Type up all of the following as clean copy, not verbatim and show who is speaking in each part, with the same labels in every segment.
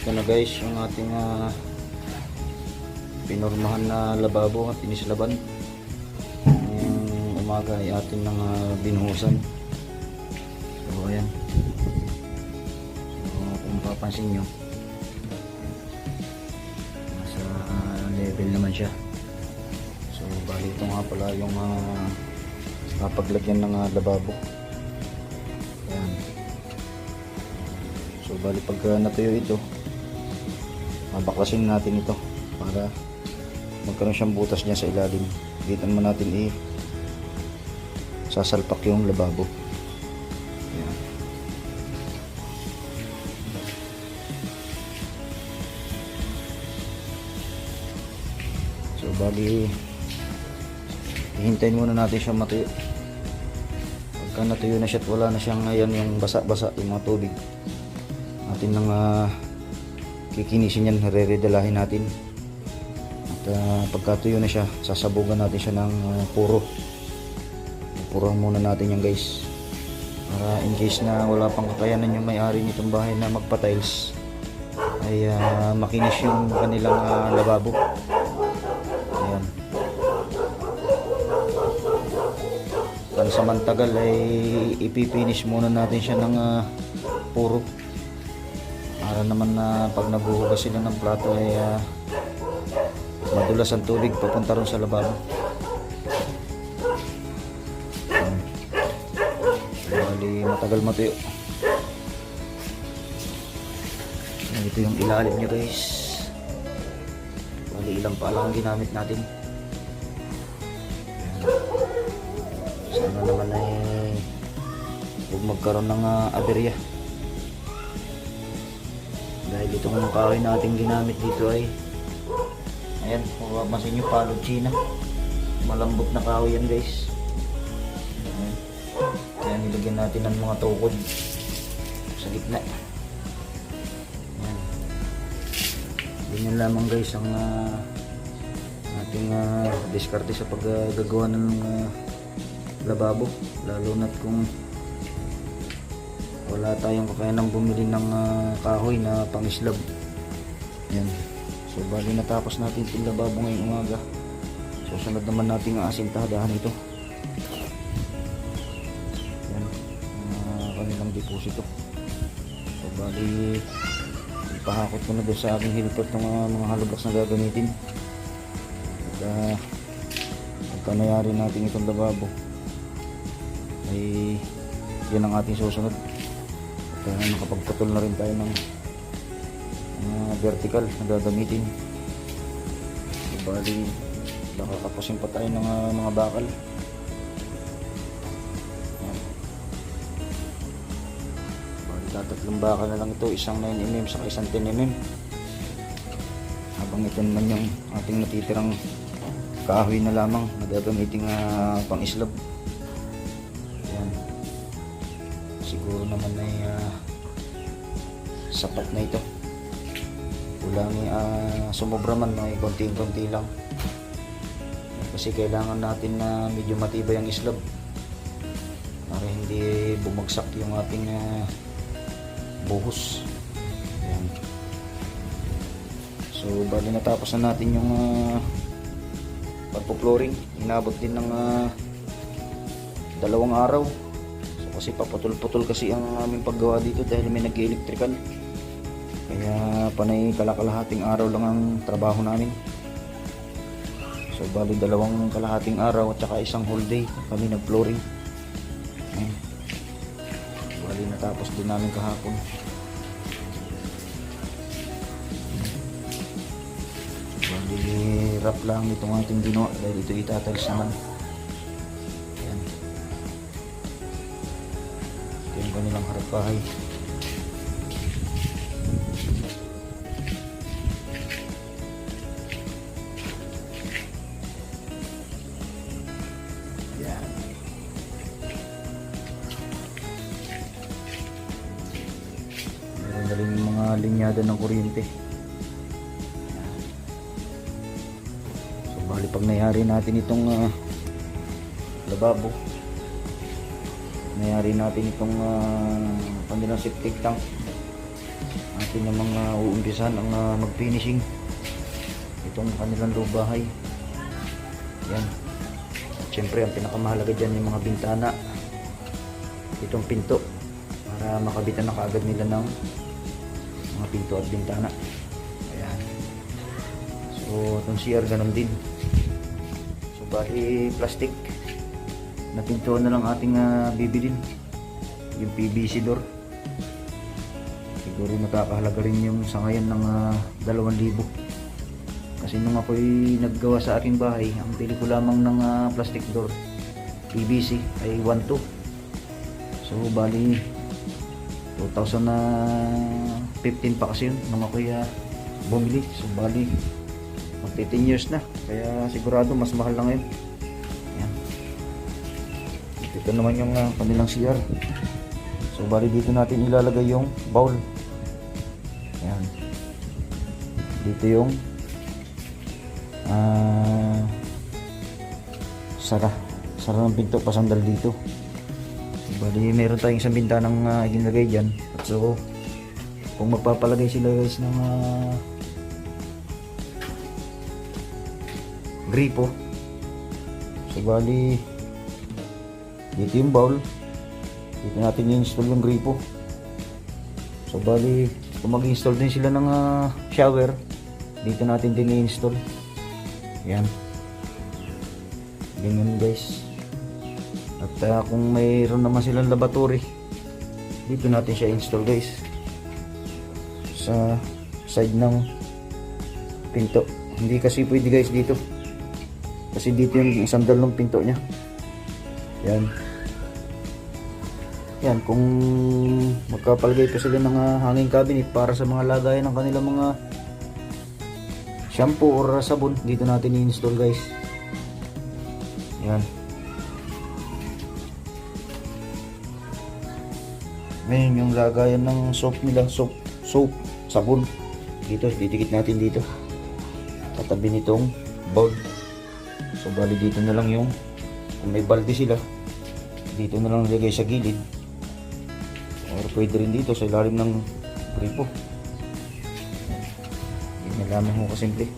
Speaker 1: Ito na guys yung ating pinormahan na lababo at inislaban. Ngayong umaga ay ating nang binuhusan. So ayan. So, kung papansin nyo, nasa level naman siya. So bali ito nga pala yung papaglagyan ng lababo. Ayan. So bali pagka natuyo ito, baklasin natin ito para magkaroon siyang butas niya sa ilalim. Ditan mo natin sasalpak yung lababo. Ayan. So bali hihintayin muna natin siya matuyo. Pagka natuyo na siya at wala na siyang ngayon yung basa-basa yung mga tubig, natin nang kikinisin yan, re-redalahin natin. At pagkatuyo na siya, sasabugan natin siya ng puro. Puruhan muna natin yan guys, para in case na wala pang kakayanan yung may-ari nitong bahay na magpa-tiles, ay makinis yung kanilang lababo. Ayan. Pansamantagal ay ipipinish muna natin siya ng puro, para naman na pag nabuhugas sila ng plato ay madulas ang tubig papunta ron sa lababo. Bali matagal matuyo. Ito yung ilalim niya guys. Bali ilang pala ang ginamit natin. Sana naman ay huwag magkaroon ng aberya. Dahil itong kahoy natin ginamit dito ay, ayan, kung mapapansin nyo, palod China. Malambot na kahoy yan guys. Ayan. Kaya nilagyan natin ng mga tukod sa gitna. Ayan. Ganyan lamang guys ang ating diskarte sa paggagawa ng lababo. Lalo na't kung wala tayong kakayanang bumili ng kahoy na pang-islab. Yan. So bali natapos natin itong lababo ngayong umaga. Susunod naman natin ang asintahadahan ito. Yan. Kanilang deposito. So bali ipahakot ko na doon sa aking helper ng mga halublaks na gagamitin. At pagka nayari natin itong lababo ay yan ang ating susunod. Nakapagputol na rin tayo ng vertical na gagamitin. Bali nakakapusin pa tayo ng mga bakal. Bali tatatlong bakal na lang ito, isang 9mm saka isang 10mm. Habang ito naman yung ating natitirang kahoy na lamang na gagamitin pang islab. Siguro naman ay sapat na ito. Kulang sumobra man, may konti-konti lang. Kasi kailangan natin na medyo matibay ang islab para hindi bumagsak yung ating buhos. Ayan. So bali natapos na natin yung pagpo-flooring. Inabot din ng 2 araw. Kasi paputol-putol kasi ang aming paggawa dito dahil may nag-electrical. Kaya panay kalakalahating araw lang ang trabaho namin. So bali 2 kalahating araw at saka isang whole day kami nag-flooring. Bali natapos din namin kahapon. Bali wrap lang itong ating ginawa dahil ito itatiles naman. Yung kanilang harap bahay. Yan. Meron na rin mga linyada ng kuryente. So bali pag nayari natin itong lababo, nayari natin itong kanilang septic tank, atin na mga uumpisan ang mag-finishing itong kanilang loob bahay. Yan. Siyempre ang pinakamahalaga dyan yung mga bintana, itong pinto, para makabitan na kaagad nila ng mga pinto at bintana. Ayan. So itong CR ganun din. So bali plastic na pinto na lang ating bibilin, yung PVC door. Siguro nakakahalaga rin yung sa ngayon ng 2,000. Kasi nung ako'y naggawa sa aking bahay, ang pili ko lamang ng plastic door PVC ay 1,200. So bali 2015 pa kasi yun nung ako'y bumili. So bali magti 10 years na, kaya sigurado mas mahal na ngayon. Yan. Ito naman yung kanilang CR. So bali dito natin ilalagay yung bowl. Yan. Dito yung sara ng pinto, pasandal dito. So, bali meron tayong isang bintanang ginagay dyan. So kung magpapalagay sila guys ng gripo, so bali dito yung bowl, dito natin i-install yung gripo. So bali kung mag-install din sila ng shower, dito natin din i-install. Yan. Ganyan guys. At kung mayroon naman silang laboratory, dito natin siya install guys, sa side ng pinto. Hindi kasi pwede guys dito, kasi dito yung sandal ng pinto nya. Yan. Yan, kung magkapalagay pa sila ng hanging cabinet para sa mga lagayan ng kanilang mga shampoo or sabon, dito natin i-install guys. Yan. Ngayon yung lagayan ng soap nila, soap, sabon, dito, didikit natin dito, katabi nitong bowl. So bali dito na lang yung, kung may balde sila, dito na lang nilagay sa gilid, or pwede rin dito sa ilalim ng gripo. Yan lamang ho kasimple.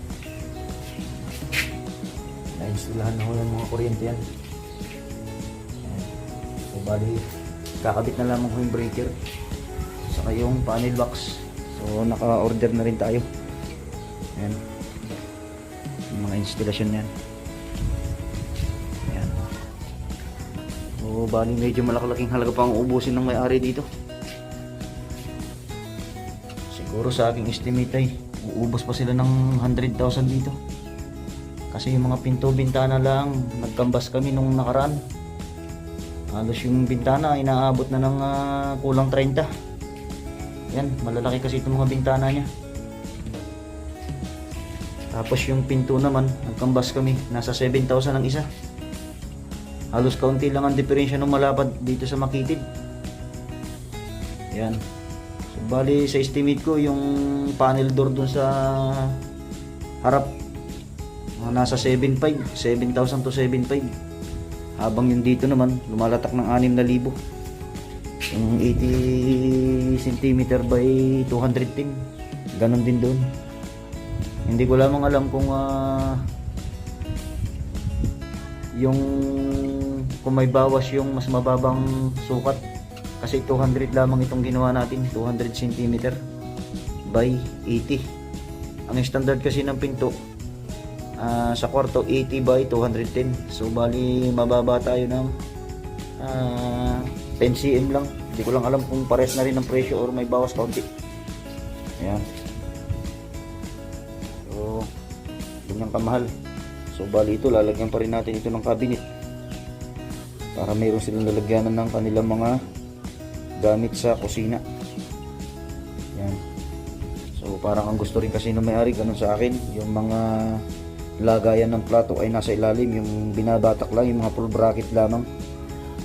Speaker 1: Na-installahan na ho yung mga kuryente yan. So bali kakabit na lamang ko yung breaker saka yung panel box. So naka-order na rin tayo. Ayan, yung mga installation yan. Ayan. So bali medyo malaki-laking halaga pa ang ubusin ng may-ari dito. Siguro sa aking estimate ay uubos pa sila ng 100,000 dito, kasi yung mga pinto bintana lang nagkambas kami nung nakaraan. Halos yung bintana ay naabot na ng kulang 30. Yan, malalaki kasi itong mga bintana nya. Tapos yung pinto naman, nagkambas kami, nasa 7,000 ang isa. Halos kaunti lang ang diferensya ng malapad dito sa Makitid. Yan. So bali sa estimate ko, yung panel door dun sa harap, nasa 7,500, 7,000 to 7,500. Habang yung dito naman lumalatak ng 6,000. Yung 80 cm by 210, ganon din doon. Hindi ko lamang alam kung kung may bawas yung mas mababang sukat, kasi 200 lamang itong ginawa natin, 200 cm by 80. Ang standard kasi ng pinto sa kwarto 80 by 210. So bali mababa tayo ng 10 cm lang. Hindi ko lang alam kung pares na rin ang presyo or may bawas kaunti. Ayan. So ganyan kamahal. So bali ito, lalagyan pa rin natin ito ng cabinet para mayroon silang lalagyanan ng kanilang mga gamit sa kusina. Ayan. So parang ang gusto rin kasi ng may-ari, ganun sa akin, yung mga lagayan ng plato ay nasa ilalim, yung binabatak lang, yung mga full bracket lamang.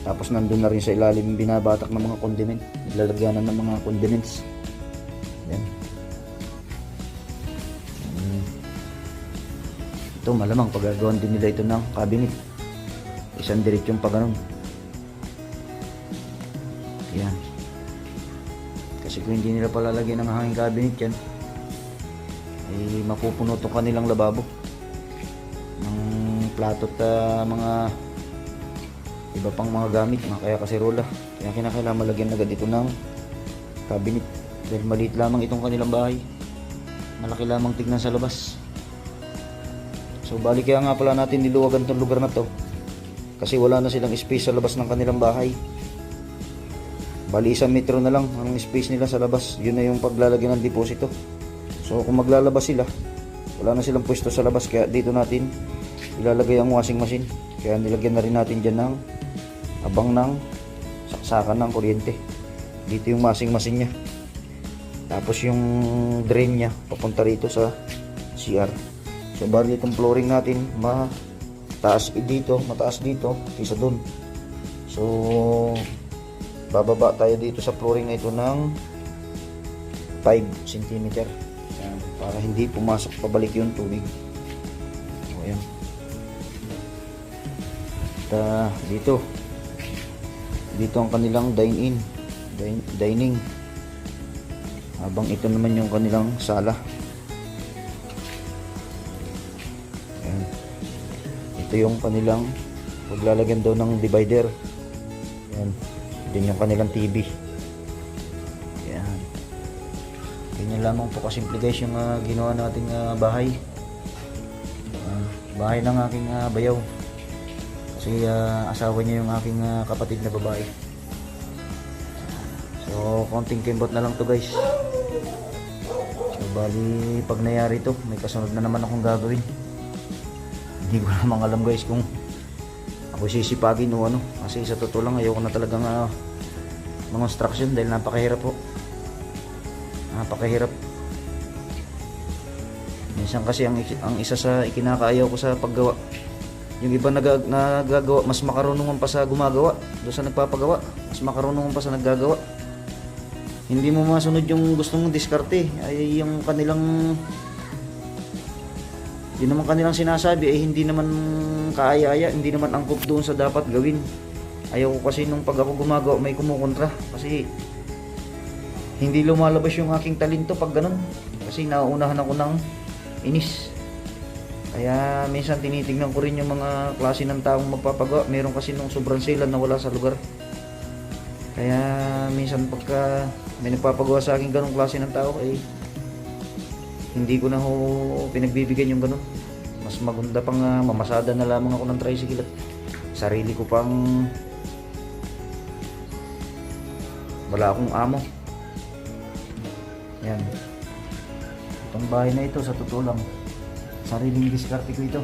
Speaker 1: Tapos nandun na rin sa ilalim yung binabatak ng mga condiment, lalagyanan ng mga condiments. Yan. Ito malamang pagagawan din nila ito ng cabinet, isang diretsyon pa ganun. Yan. Kasi kung hindi nila palalagyan ng hanging cabinet yan, ay mapupuno itong kanilang lababo ng plato at mga iba pang mga gamit, mga kaya kaserola. Kaya kinakailangan malagyan agad ito ng cabinet dahil maliit lamang itong kanilang bahay, malaki lamang tignan sa labas. So bali kaya nga pala natin niluwagan itong lugar na to kasi wala na silang space sa labas ng kanilang bahay. Bali 1 metro na lang ang space nila sa labas, yun na yung paglalagyan ng deposito. So kung maglalabas sila, wala na silang pwesto sa labas, kaya dito natin ilalagay ang washing machine. Kaya nilagyan na rin natin dyan ng abang ng saksakan ng kuryente. Dito yung washing machine nya, tapos yung drain nya papunta rito sa CR. So bali itong flooring natin mataas dito kaysa dun. So bababa tayo dito sa flooring na ito ng 5 cm. Ayan, para hindi pumasok pabalik yung tubig. O ayan. At dito ang kanilang dining, habang ito naman yung kanilang sala. Ayan. Ito yung kanilang paglalagyan daw ng divider. Ayan. Din yung kanilang TV. Ayan. Ganyan lamang po kasimple guys yung ginawa nating bahay. Bahay ng aking bayaw. Kasi asawa niya yung aking kapatid na babae. So konting kimbot na lang to guys. So bali pag nangyari to, may kasunod na naman akong gagawin. Hindi ko namang alam guys kung ako sisipagin o ano, kasi sa totoo lang ayoko na talagang mga construction dahil napakahirap po. Napakahirap. Minsan kasi ang isa sa ikinakaayaw ko sa paggawa, yung iba nagagawa, mas makarunungan pa sa gumagawa doon sa nagpapagawa, mas makarunungan pa sa naggagawa. Hindi mo masunod yung gusto mong diskarte, ay yung kanilang sinasabi ay hindi naman kaaya-aya, hindi naman angkop doon sa dapat gawin. Ayaw ko kasi nung pag ako gumagawa may kumukontra, kasi hindi lumalabas yung aking talento pag ganun, kasi nauunahan ako ng inis. Kaya minsan tinitingnan ko rin yung mga klase ng taong magpapagawa. Meron kasi nung sobrang sila na wala sa lugar. Kaya minsan pagka may nagpapagawa sa akin ganong klase ng tao, eh hindi ko na ho pinagbibigyan yung ganon. Mas maganda pang mamasada na lamang ako ng tricycle at sarili ko pang wala akong amo. Yan. Itong bahay na ito sa totoo lang, sariling diskarte ko ito.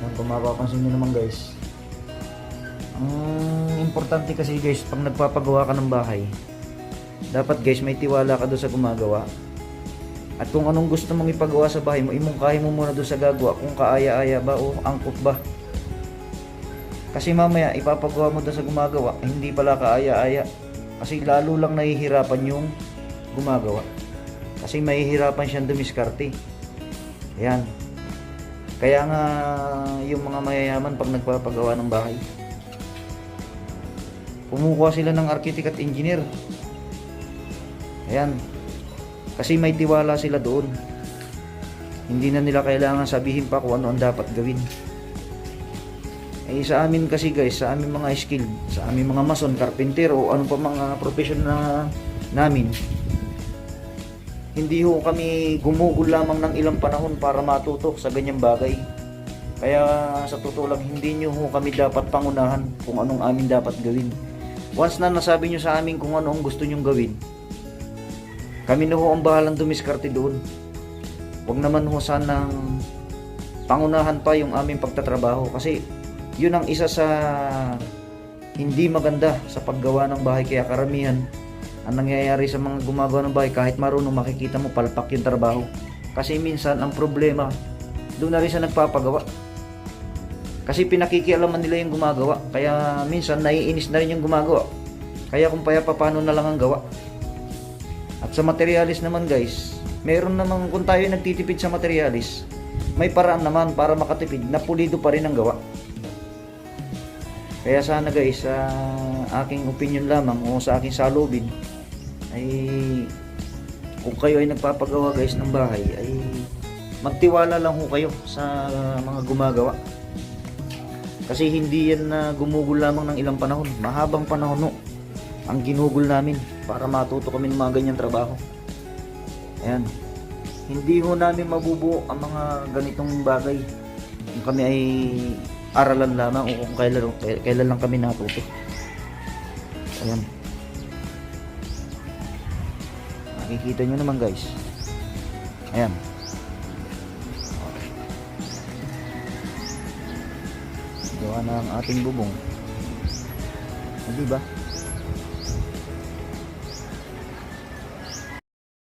Speaker 1: Yan, kung mapapansin nyo naman guys, ang importante kasi guys pag nagpapagawa ka ng bahay, dapat guys may tiwala ka doon sa gumagawa. At kung anong gusto mong ipagawa sa bahay mo, imungkahi mo muna doon sa gagawa kung kaaya-aya ba o angkop ba. Kasi mamaya ipapagawa mo doon sa gumagawa, hindi pala kaaya-aya. Kasi lalo lang nahihirapan yung gumagawa. Kasi mahihirapan siyang dumiskarte. Ayan. Kaya nga yung mga mayayaman pag nagpapagawa ng bahay, kumukuha sila ng architect at engineer. Ayan. Kasi may tiwala sila doon. Hindi na nila kailangan sabihin pa kung ano ang dapat gawin. Eh sa amin kasi guys, sa amin mga skill, sa amin mga mason, carpenter o ano pa mga profession na namin, hindi ho kami gumugol lamang ng ilang panahon para matuto sa ganyang bagay. Kaya sa totoo lang, hindi nyo ho kami dapat pangunahan kung anong amin dapat gawin. Once na nasabi nyo sa amin kung ano ang gusto nyong gawin, kami na ho ang bahalang dumiskarte doon. Huwag naman ho sanang pangunahan pa yung aming pagtatrabaho, kasi yun ang isa sa hindi maganda sa paggawa ng bahay. Kaya karamihan ang nangyayari sa mga gumagawa ng bahay, kahit marunong, makikita mo palpak yung trabaho. Kasi minsan ang problema doon na rin sa nagpapagawa, kasi pinakikialaman nila yung gumagawa. Kaya minsan naiinis na rin yung gumagawa. Kaya kung paano na lang ang gawa. At sa materialis naman guys, meron namang, kung tayo nagtitipid sa materialis, may paraan naman para makatipid na pulido pa rin ang gawa. Kaya sana guys, sa aking opinion lamang o sa aking salubin, ay kung kayo ay nagpapagawa guys ng bahay ay magtiwala lang ho kayo sa mga gumagawa. Kasi hindi yan na gumugol lamang ng ilang panahon. Mahabang panahon ho ang ginugol namin para matuto kami ng mga ganyang trabaho. Ayan. Hindi ho namin mabubuo ang mga ganitong bagay kung kami ay aralan lamang o kung kailan lang kami natuto. Ayan. Makikita nyo naman guys. Ayan. Gawa na ang ating bubong. Hindi ba?